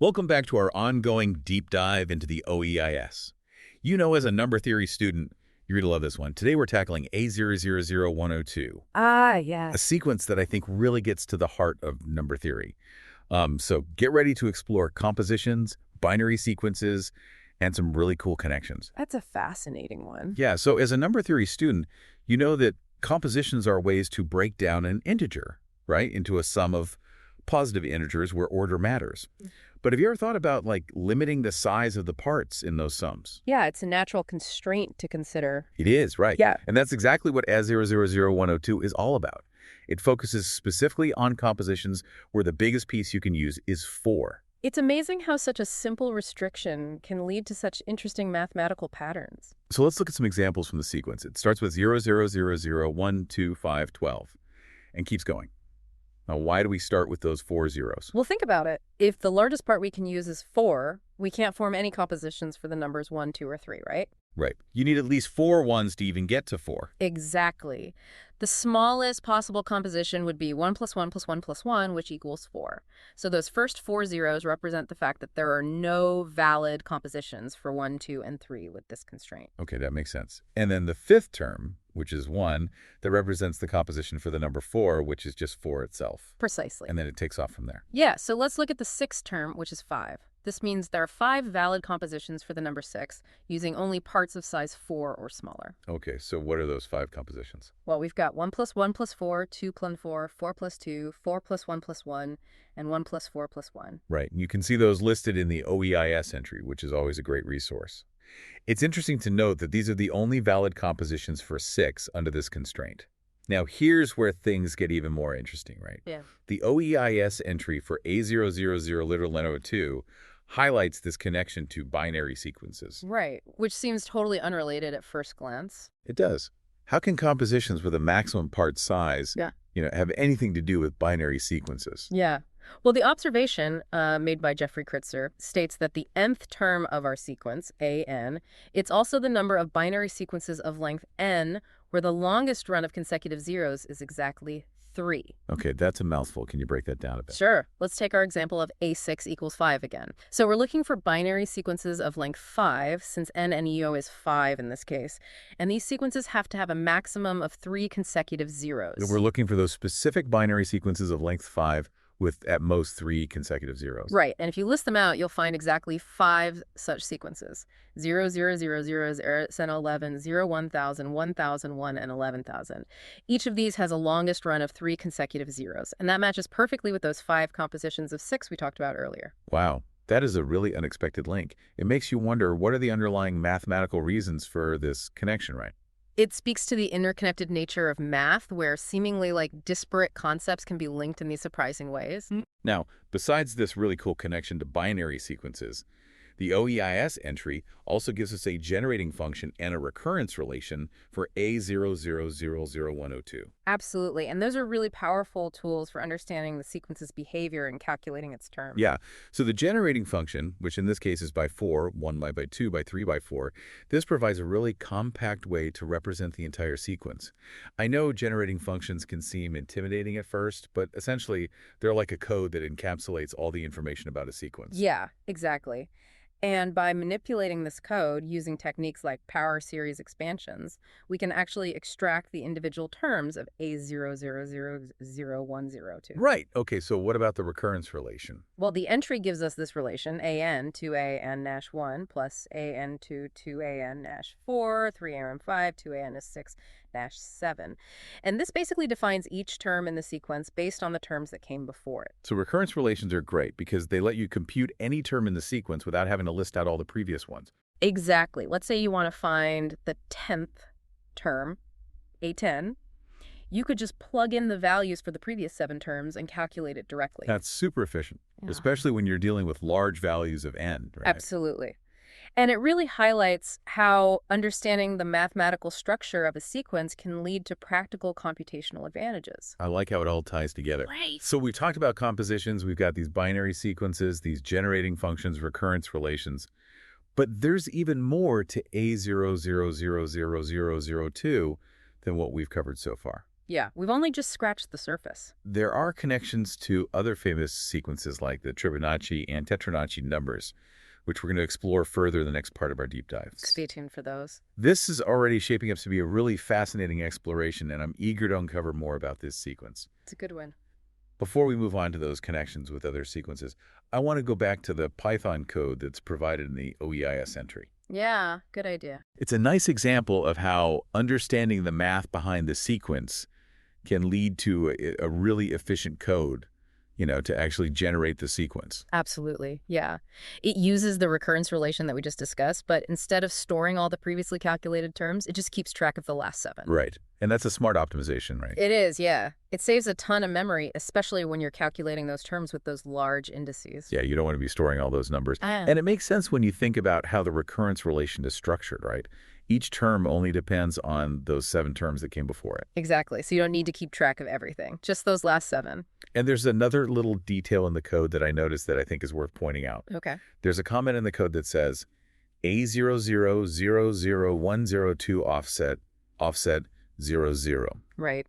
Welcome back to our ongoing deep dive into the OEIS. You know, as a number theory student, you're going to love this one. Today we're tackling A000102, Ah, a yes. sequence that I think really gets to the heart of number theory. So get ready to explore compositions, binary sequences, and some really cool connections. That's a fascinating one. Yeah, so as a number theory student, you know that compositions are ways to break down an integer, right, into a sum of positive integers where order matters. But have you ever thought about, like, limiting the size of the parts in those sums? Yeah, it's a natural constraint to consider. It is, right. Yeah. And that's exactly what A000102 is all about. It focuses specifically on compositions where the biggest piece you can use is 4. It's amazing how such a simple restriction can lead to such interesting mathematical patterns. So let's look at some examples from the sequence. It starts with 0000012512 and keeps going. Now, why do we start with those 4 zeros? Well, think about it. If the largest part we can use is 4, we can't form any compositions for the numbers 1, 2, or 3, right? Right. You need at least 4 ones to even get to 4. Exactly. The smallest possible composition would be 1 plus 1 plus 1 plus 1, which equals 4. So those first 4 zeros represent the fact that there are no valid compositions for 1, 2, and 3 with this constraint. Okay, that makes sense. And then the fifth term, which is 1, that represents the composition for the number 4, which is just 4 itself. Precisely. And then it takes off from there. Yeah, so let's look at the sixth term, which is 5. This means there are 5 valid compositions for the number 6, using only parts of size 4 or smaller. Okay, so what are those 5 compositions? Well, we've got 1 plus 1 plus 4, 2 plus 4, 4 plus 2, 4 plus 1 plus 1, and 1 plus 4 plus 1. Right, and you can see those listed in the OEIS entry, which is always a great resource. It's interesting to note that these are the only valid compositions for 6 under this constraint. Now, here's where things get even more interesting, right? Yeah. The OEIS entry for A000102 highlights this connection to binary sequences. Right, which seems totally unrelated at first glance. It does. How can compositions with a maximum part size, Yeah. have anything to do with binary sequences? Yeah. Well, the observation made by Jeffrey Kritzer states that the nth term of our sequence, an, it's also the number of binary sequences of length n, where the longest run of consecutive zeros is exactly 3. Okay, that's a mouthful. Can you break that down a bit? Sure. Let's take our example of A6 equals 5 again. So we're looking for binary sequences of length 5, since n-neo is 5 in this case. And these sequences have to have a maximum of 3 consecutive zeros. We're looking for those specific binary sequences of length 5 with at most 3 consecutive zeros. Right, and if you list them out, you'll find exactly 5 such sequences. 0, 0, 0, 0, 0, 11, 0, 1000, 1001, and 11,000. Each of these has a longest run of 3 consecutive zeros, and that matches perfectly with those 5 compositions of 6 we talked about earlier. Wow, that is a really unexpected link. It makes you wonder, what are the underlying mathematical reasons for this connection, right? It speaks to the interconnected nature of math, where seemingly disparate concepts can be linked in these surprising ways. Now, besides this really cool connection to binary sequences, the OEIS entry also gives us a generating function and a recurrence relation for A000102. Absolutely, and those are really powerful tools for understanding the sequence's behavior and calculating its terms. Yeah, so the generating function, which in this case is by 4, 1 by 2 by 3 by 4, this provides a really compact way to represent the entire sequence. I know generating functions can seem intimidating at first, but essentially they're like a code that encapsulates all the information about a sequence. Yeah, exactly. And by manipulating this code using techniques like power series expansions, we can actually extract the individual terms of A000102. Right. Okay, so what about the recurrence relation? Well, the entry gives us this relation, an to an-1 plus an2 to an-4, 3an5 to an6-7. And this basically defines each term in the sequence based on the terms that came before it. So recurrence relations are great because they let you compute any term in the sequence without having to list out all the previous ones. Exactly. Let's say you want to find the 10th term, A10. You could just plug in the values for the previous 7 terms and calculate it directly. That's super efficient, Yeah. especially when you're dealing with large values of n, right? Absolutely. And it really highlights how understanding the mathematical structure of a sequence can lead to practical computational advantages. I like how it all ties together. Right. So we've talked about compositions, we've got these binary sequences, these generating functions, recurrence relations. But there's even more to A000002 than what we've covered so far. Yeah, we've only just scratched the surface. There are connections to other famous sequences like the Tribonacci and Tetranacci numbers, which we're going to explore further in the next part of our deep dives. Stay tuned for those. This is already shaping up to be a really fascinating exploration, and I'm eager to uncover more about this sequence. It's a good one. Before we move on to those connections with other sequences, I want to go back to the Python code that's provided in the OEIS entry. Yeah, good idea. It's a nice example of how understanding the math behind the sequence can lead to a really efficient code, to actually generate the sequence. Absolutely, yeah. It uses the recurrence relation that we just discussed, but instead of storing all the previously calculated terms, it just keeps track of the last 7. Right. And that's a smart optimization, right? It is, yeah. It saves a ton of memory, especially when you're calculating those terms with those large indices. Yeah, you don't want to be storing all those numbers. Ah. And it makes sense when you think about how the recurrence relation is structured, right? Each term only depends on those 7 terms that came before it. Exactly, so you don't need to keep track of everything, just those last 7. And there's another little detail in the code that I noticed that I think is worth pointing out. Okay. There's a comment in the code that says A000102 offset 00. Right.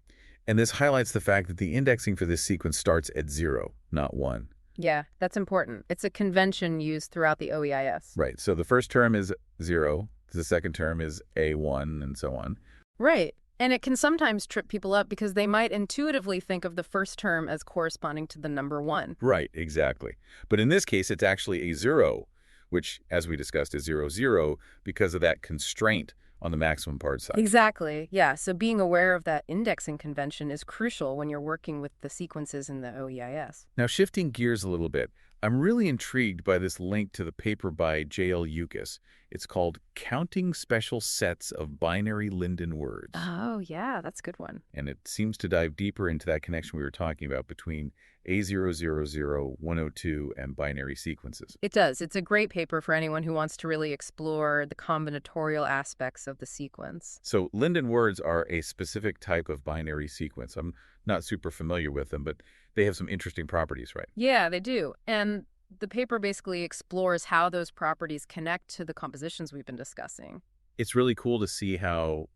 And this highlights the fact that the indexing for this sequence starts at 0, not 1. Yeah, that's important. It's a convention used throughout the OEIS. Right. So the first term is 0, the second term is A1, and so on. Right. And it can sometimes trip people up because they might intuitively think of the first term as corresponding to the number 1. Right, exactly. But in this case, it's actually a 0, which, as we discussed, is 00 because of that constraint on the maximum part size. Exactly, yeah. So being aware of that indexing convention is crucial when you're working with the sequences in the OEIS. Now, shifting gears a little bit, I'm really intrigued by this link to the paper by J.L. Ukis. It's called Counting Special Sets of Binary Lyndon Words. Oh, yeah, that's a good one. And it seems to dive deeper into that connection we were talking about between A000102 and binary sequences. It does. It's a great paper for anyone who wants to really explore the combinatorial aspects of the sequence. So Lyndon words are a specific type of binary sequence. I'm not super familiar with them, but they have some interesting properties, right? Yeah, they do. And the paper basically explores how those properties connect to the compositions we've been discussing. It's really cool to see how,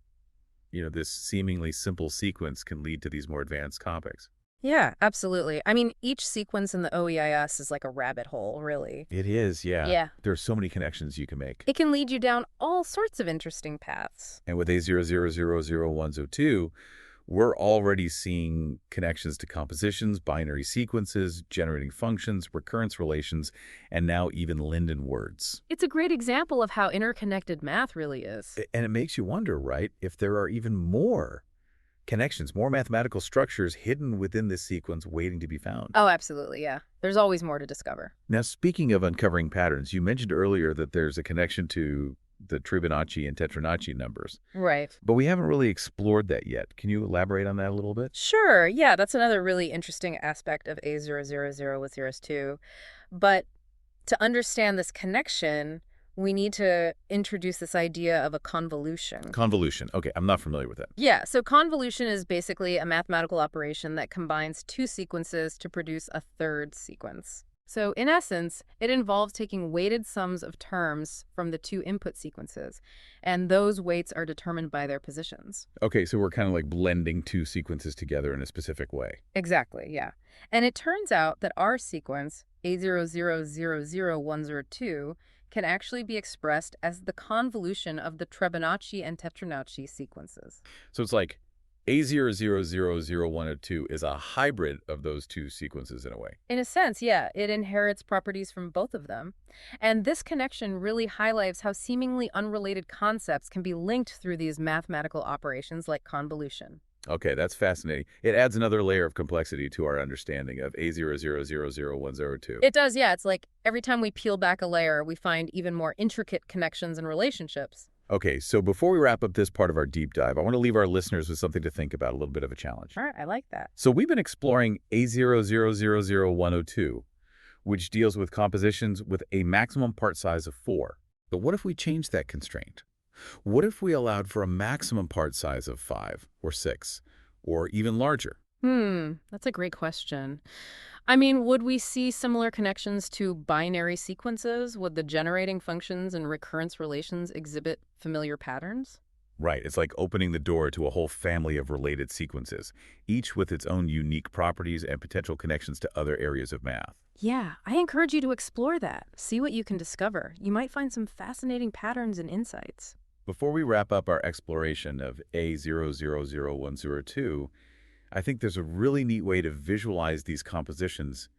this seemingly simple sequence can lead to these more advanced topics. Yeah, absolutely. I mean, each sequence in the OEIS is like a rabbit hole, really. It is, yeah. Yeah. There are so many connections you can make. It can lead you down all sorts of interesting paths. And with A000102, we're already seeing connections to compositions, binary sequences, generating functions, recurrence relations, and now even Lyndon words. It's a great example of how interconnected math really is. And it makes you wonder, right, if there are even more connections, more mathematical structures hidden within this sequence waiting to be found. Oh, absolutely, yeah. There's always more to discover. Now, speaking of uncovering patterns, you mentioned earlier that there's a connection to the Tribonacci and Tetranacci numbers. Right. But we haven't really explored that yet. Can you elaborate on that a little bit? Sure, yeah, that's another really interesting aspect of A000 with zeros too. But to understand this connection, we need to introduce this idea of a convolution. Convolution. Okay, I'm not familiar with that. Yeah, so convolution is basically a mathematical operation that combines 2 sequences to produce a third sequence. So in essence, it involves taking weighted sums of terms from the 2 input sequences, and those weights are determined by their positions. Okay, so we're kind of like blending 2 sequences together in a specific way. Exactly, yeah. And it turns out that our sequence, A000102, can actually be expressed as the convolution of the Tribonacci and Tetranacci sequences. So it's like A000102 is a hybrid of those 2 sequences in a way. In a sense, yeah, it inherits properties from both of them. And this connection really highlights how seemingly unrelated concepts can be linked through these mathematical operations like convolution. Okay, that's fascinating. It adds another layer of complexity to our understanding of A00000102. It does, yeah. It's like every time we peel back a layer, we find even more intricate connections and relationships. Okay, so before we wrap up this part of our deep dive, I want to leave our listeners with something to think about, a little bit of a challenge. All right, I like that. So we've been exploring A00000102, which deals with compositions with a maximum part size of 4. But what if we changed that constraint? What if we allowed for a maximum part size of 5 or 6 or even larger? That's a great question. I mean, would we see similar connections to binary sequences? Would the generating functions and recurrence relations exhibit familiar patterns? Right. It's like opening the door to a whole family of related sequences, each with its own unique properties and potential connections to other areas of math. Yeah, I encourage you to explore that. See what you can discover. You might find some fascinating patterns and insights. Before we wrap up our exploration of A000102, I think there's a really neat way to visualize these compositions,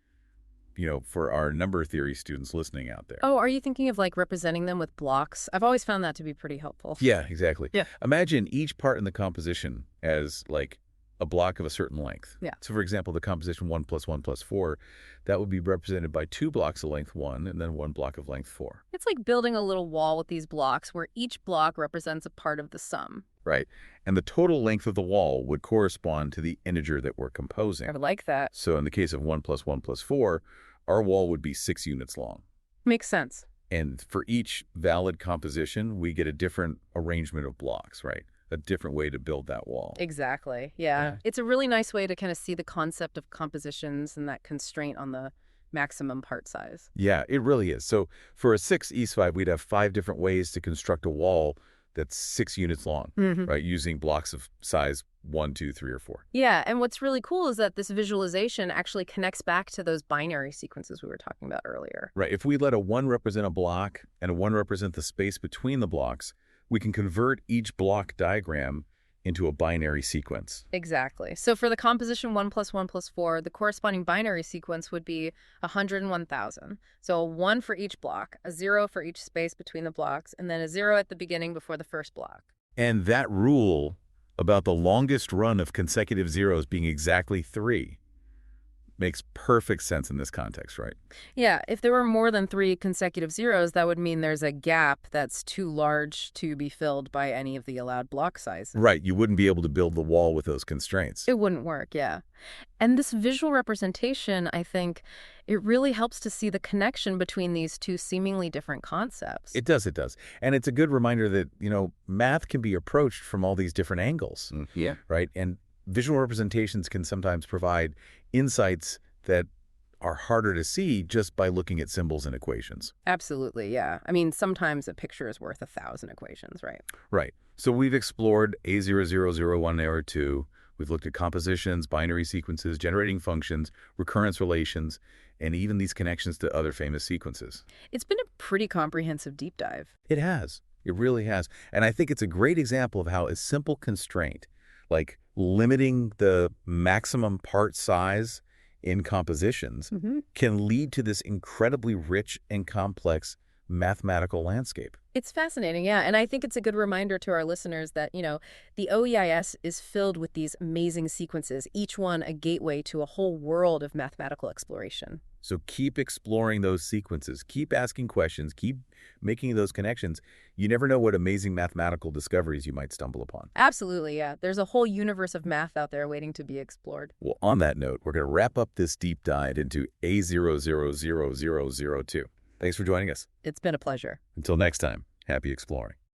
for our number theory students listening out there. Oh, are you thinking of like representing them with blocks? I've always found that to be pretty helpful. Yeah, exactly. Yeah. Imagine each part in the composition as like a block of a certain length. Yeah. So for example, the composition 1 plus 1 plus 4, that would be represented by 2 blocks of length 1 and then 1 block of length 4. It's like building a little wall with these blocks where each block represents a part of the sum. Right. And the total length of the wall would correspond to the integer that we're composing. I like that. So in the case of 1 plus 1 plus 4, our wall would be 6 units long. Makes sense. And for each valid composition, we get a different arrangement of blocks, right? A different way to build that wall. Exactly. Yeah. It's a really nice way to kind of see the concept of compositions and that constraint on the maximum part size. Yeah, it really is. So for a 6 E5, we'd have 5 different ways to construct a wall that's 6 units long, right? Using blocks of size 1, 2, 3, or 4. Yeah, and what's really cool is that this visualization actually connects back to those binary sequences we were talking about earlier. Right. If we let a 1 represent a block and a 1 represent the space between the blocks, we can convert each block diagram into a binary sequence. Exactly. So for the composition 1 plus 1 plus 4, the corresponding binary sequence would be 101,000. So a 1 for each block, a 0 for each space between the blocks, and then a 0 at the beginning before the first block. And that rule about the longest run of consecutive zeros being exactly 3 makes perfect sense in this context, right? Yeah, if there were more than 3 consecutive zeros, that would mean there's a gap that's too large to be filled by any of the allowed block sizes. Right, you wouldn't be able to build the wall with those constraints. It wouldn't work, yeah. And this visual representation, I think, it really helps to see the connection between these two seemingly different concepts. It does. And it's a good reminder that, math can be approached from all these different angles. Yeah. Right? And visual representations can sometimes provide insights that are harder to see just by looking at symbols and equations. Absolutely, yeah. I mean, sometimes a picture is worth 1,000 equations, right? Right. So we've explored A000102. We've looked at compositions, binary sequences, generating functions, recurrence relations, and even these connections to other famous sequences. It's been a pretty comprehensive deep dive. It has. It really has. And I think it's a great example of how a simple constraint, like limiting the maximum part size in compositions, can lead to this incredibly rich and complex mathematical landscape. It's fascinating, yeah. And I think it's a good reminder to our listeners that, the OEIS is filled with these amazing sequences, each one a gateway to a whole world of mathematical exploration. So keep exploring those sequences, keep asking questions, keep making those connections. You never know what amazing mathematical discoveries you might stumble upon. Absolutely, yeah. There's a whole universe of math out there waiting to be explored. Well, on that note, we're going to wrap up this deep dive into A000002. Thanks for joining us. It's been a pleasure. Until next time, happy exploring.